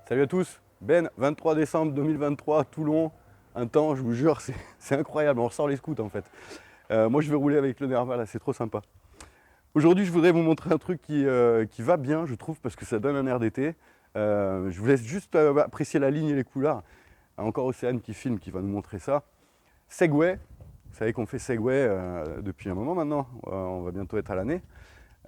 Salut à tous, Ben, 23 décembre 2023, Toulon, un temps, je vous jure, c'est incroyable, on ressort les scouts en fait. Moi je vais rouler avec le Nerva là, c'est trop sympa. Aujourd'hui je voudrais vous montrer un truc qui va bien, je trouve, parce que ça donne un air d'été. Je vous laisse juste apprécier la ligne et les couleurs. Encore Océane qui filme, qui va nous montrer ça. Segway, vous savez qu'on fait Segway depuis un moment maintenant, on va bientôt être à l'année.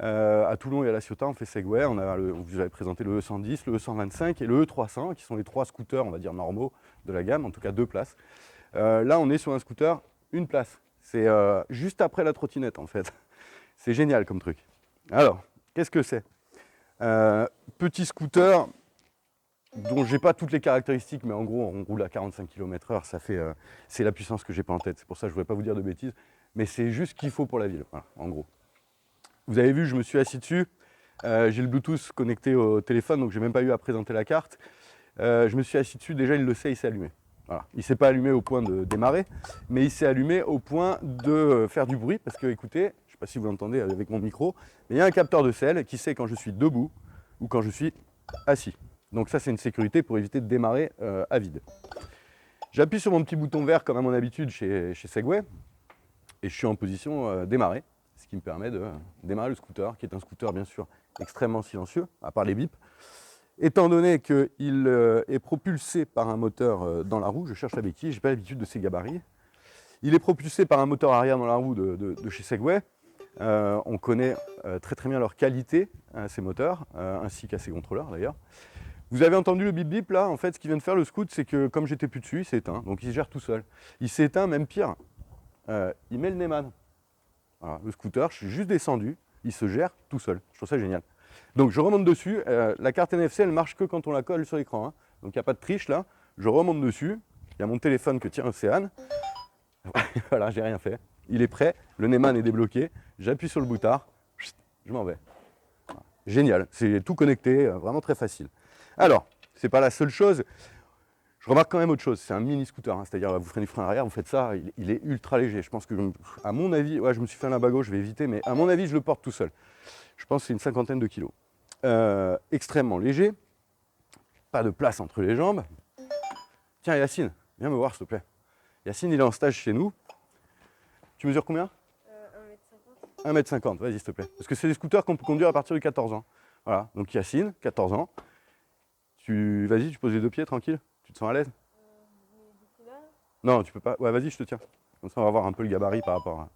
À Toulon et à La Ciotat, on fait Segway. On vous avez présenté le E110, le E125 et le E300, qui sont les trois scooters, on va dire, normaux de la gamme, en tout cas 2 places. Là, on est sur un scooter, 1 place. C'est juste après la trottinette, en fait. C'est génial comme truc. Alors, qu'est-ce que c'est? Petit scooter dont j'ai pas toutes les caractéristiques, mais en gros, on roule à 45 km/h. C'est la puissance que j'ai pas en tête. C'est pour ça que je ne voudrais pas vous dire de bêtises. Mais c'est juste ce qu'il faut pour la ville, voilà, en gros. Vous avez vu, je me suis assis dessus. J'ai le Bluetooth connecté au téléphone, donc j'ai même pas eu à présenter la carte. Je me suis assis dessus, déjà il le sait, il s'est allumé. Voilà. Il ne s'est pas allumé au point de démarrer, mais il s'est allumé au point de faire du bruit, parce que écoutez, je ne sais pas si vous l'entendez avec mon micro, mais il y a un capteur de sel qui sait quand je suis debout ou quand je suis assis. Donc ça c'est une sécurité pour éviter de démarrer à vide. J'appuie sur mon petit bouton vert comme à mon habitude chez Segway, et je suis en position démarrer. Ce qui me permet de démarrer le scooter, qui est un scooter bien sûr extrêmement silencieux, à part les bips. Étant donné qu'il est propulsé par un moteur dans la roue, je cherche la béquille, je n'ai pas l'habitude de ces gabarits. Il est propulsé par un moteur arrière dans la roue de chez Segway. On connaît très bien leur qualité, ces moteurs, ainsi qu'à ces contrôleurs d'ailleurs. Vous avez entendu le bip bip là, en fait ce qu'il vient de faire le scoot, c'est que comme j'étais plus dessus, il s'est éteint, donc il se gère tout seul. Il s'est éteint, même pire, il met le Neyman. Voilà, le scooter, je suis juste descendu, il se gère tout seul. Je trouve ça génial. Donc je remonte dessus. La carte NFC, elle marche que quand on la colle sur l'écran. Hein. Donc il n'y a pas de triche là. Je remonte dessus. Il y a mon téléphone que tient Océane. Voilà, j'ai rien fait. Il est prêt. Le Neyman est débloqué. J'appuie sur le boutard. Je m'en vais. Voilà. Génial. C'est tout connecté. Vraiment très facile. Alors, c'est pas la seule chose. Je remarque quand même autre chose, c'est un mini scooter, hein, c'est-à-dire vous freinez du frein arrière, vous faites ça, il est ultra léger. Je pense que, à mon avis, ouais, je me suis fait un limbago, je vais éviter, mais à mon avis, je le porte tout seul. Je pense que c'est une 50aine de kilos. Extrêmement léger, pas de place entre les jambes. Tiens, Yacine, viens me voir s'il te plaît. Yacine, il est en stage chez nous. Tu mesures combien 1m50. 1m50, vas-y s'il te plaît. Parce que c'est des scooters qu'on peut conduire à partir de 14 ans. Voilà, donc Yacine, 14 ans. Vas-y, tu poses les 2 pieds tranquille. Tu te sens à l'aise? Non, tu peux pas. Ouais, vas-y, je te tiens. Comme ça, on va voir un peu le gabarit par rapport à.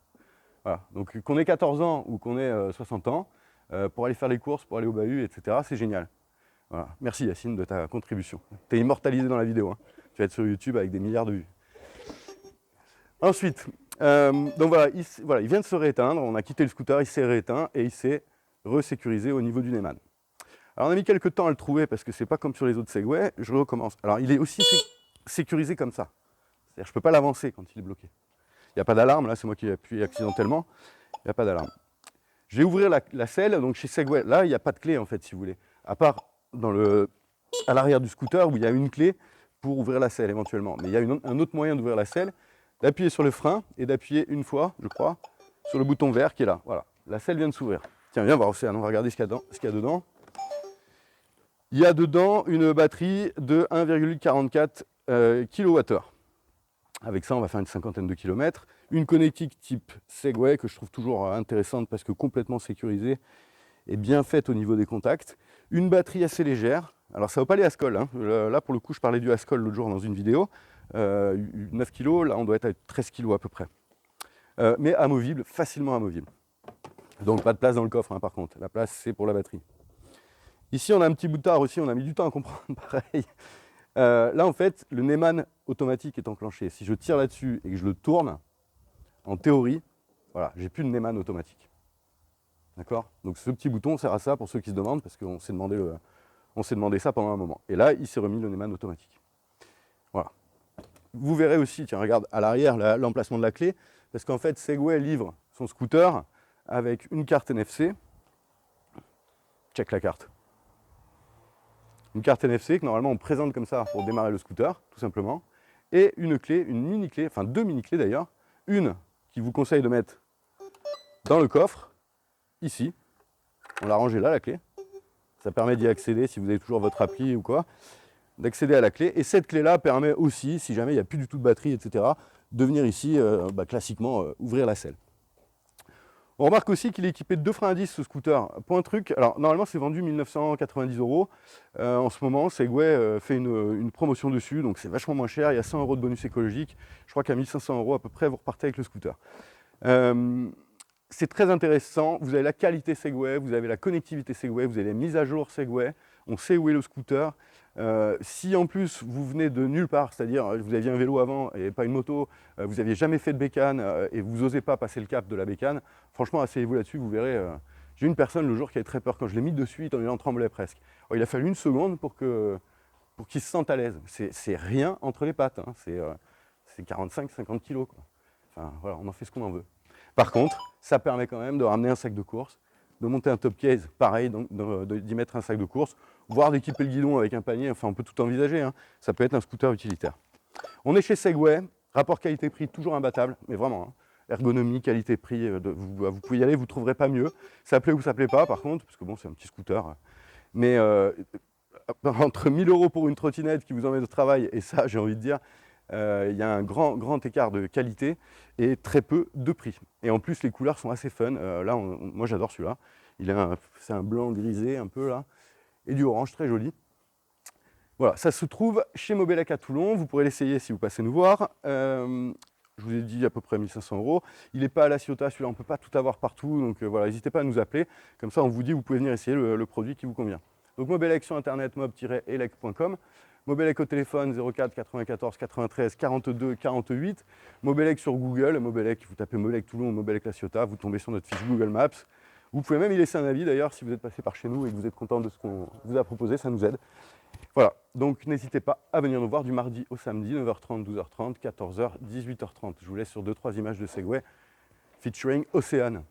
Voilà. Donc, qu'on ait 14 ans ou qu'on ait 60 ans, pour aller faire les courses, pour aller au bahut, etc., c'est génial. Voilà. Merci Yacine de ta contribution. Tu es immortalisé dans la vidéo. Hein. Tu vas être sur YouTube avec des milliards de vues. Ensuite, donc voilà, il vient de se rééteindre. On a quitté le scooter, il s'est rééteint et il s'est resécurisé au niveau du Neyman. Alors on a mis quelques temps à le trouver parce que c'est pas comme sur les autres Segway. Je recommence. Alors il est aussi sécurisé comme ça. C'est-à-dire je ne peux pas l'avancer quand il est bloqué. Il n'y a pas d'alarme, là c'est moi qui ai appuyé accidentellement. Il n'y a pas d'alarme. Je vais ouvrir la selle, donc chez Segway, là il n'y a pas de clé en fait si vous voulez. À part à l'arrière du scooter où il y a une clé pour ouvrir la selle éventuellement. Mais il y a un autre moyen d'ouvrir la selle, d'appuyer sur le frein et d'appuyer une fois, je crois, sur le bouton vert qui est là. Voilà, la selle vient de s'ouvrir. Tiens, viens voir Océane, on va regarder ce qu'il y a dedans. Il y a dedans une batterie de 1,44 kWh. Avec ça, on va faire une 50aine de kilomètres. Une connectique type Segway que je trouve toujours intéressante parce que complètement sécurisée et bien faite au niveau des contacts. Une batterie assez légère. Alors ça ne vaut pas les Ascol. Hein. Là, pour le coup, je parlais du Ascol l'autre jour dans une vidéo. 9 kg, là, on doit être à 13 kg à peu près. Mais amovible, facilement amovible. Donc pas de place dans le coffre, hein, par contre. La place, c'est pour la batterie. Ici, on a un petit boutard aussi, on a mis du temps à comprendre, pareil. Là, en fait, le Neyman automatique est enclenché. Si je tire là-dessus et que je le tourne, en théorie, voilà, j'ai plus de Neyman automatique. D'accord? Donc ce petit bouton sert à ça pour ceux qui se demandent, parce qu'on s'est demandé ça pendant un moment. Et là, il s'est remis le Neyman automatique. Voilà. Vous verrez aussi, tiens, regarde, à l'arrière, l'emplacement de la clé, parce qu'en fait, Segway livre son scooter avec une carte NFC. Check la carte. Une carte NFC que normalement on présente comme ça pour démarrer le scooter, tout simplement, et une clé, une mini-clé, enfin 2 mini-clés d'ailleurs, une qui vous conseille de mettre dans le coffre, ici, on l'a rangée là la clé, ça permet d'y accéder si vous avez toujours votre appli ou quoi, d'accéder à la clé. Et cette clé-là permet aussi, si jamais il n'y a plus du tout de batterie, etc., de venir ici, classiquement, ouvrir la selle. On remarque aussi qu'il est équipé de 2 freins à disque ce scooter. Pour un truc, alors normalement c'est vendu 1990 €. En ce moment, Segway fait une promotion dessus, donc c'est vachement moins cher. Il y a 100 € de bonus écologique. Je crois qu'à 1500 € à peu près, vous repartez avec le scooter. C'est très intéressant. Vous avez la qualité Segway, vous avez la connectivité Segway, vous avez les mises à jour Segway. On sait où est le scooter. Si en plus vous venez de nulle part, c'est-à-dire vous aviez un vélo avant et pas une moto, vous n'aviez jamais fait de bécane et vous n'osez pas passer le cap de la bécane, franchement asseyez-vous là-dessus, vous verrez. J'ai une personne le jour qui avait très peur quand je l'ai mis dessus, il en tremblait presque. Alors, il a fallu une seconde pour qu'il se sente à l'aise. C'est rien entre les pattes, hein. C'est 45-50 kilos, quoi. Enfin voilà, on en fait ce qu'on en veut. Par contre, ça permet quand même de ramener un sac de course, de monter un top case, pareil, d'y mettre un sac de course, voire d'équiper le guidon avec un panier, enfin on peut tout envisager, hein. Ça peut être un scooter utilitaire. On est chez Segway, rapport qualité-prix toujours imbattable, mais vraiment, hein. Ergonomie, qualité-prix, vous pouvez y aller, vous ne trouverez pas mieux. Ça plaît ou ça plaît pas par contre, parce que bon c'est un petit scooter. Mais entre 1000 € pour une trottinette qui vous emmène au travail, et ça j'ai envie de dire, il y a un grand écart de qualité et très peu de prix. Et en plus les couleurs sont assez fun. Là, moi j'adore celui-là. C'est un blanc grisé un peu là, et du orange très joli. Voilà, ça se trouve chez Mobelec à Toulon. Vous pourrez l'essayer si vous passez nous voir. Je vous ai dit à peu près 1500 €. Il n'est pas à La Ciotat, celui-là on ne peut pas tout avoir partout. Donc voilà, n'hésitez pas à nous appeler. Comme ça on vous dit, vous pouvez venir essayer le produit qui vous convient. Donc Mobelec sur internet, mob-elec.com. Mobelec au téléphone 04 94 93 42 48. Mobelec sur Google, Mobelec, vous tapez Mobelec Toulon ou Mobelec La Ciotat, vous tombez sur notre fiche Google Maps. Vous pouvez même y laisser un avis d'ailleurs si vous êtes passé par chez nous et que vous êtes content de ce qu'on vous a proposé, ça nous aide. Voilà, donc n'hésitez pas à venir nous voir du mardi au samedi, 9h30, 12h30, 14h, 18h30. Je vous laisse sur 2-3 images de Segway featuring Océane.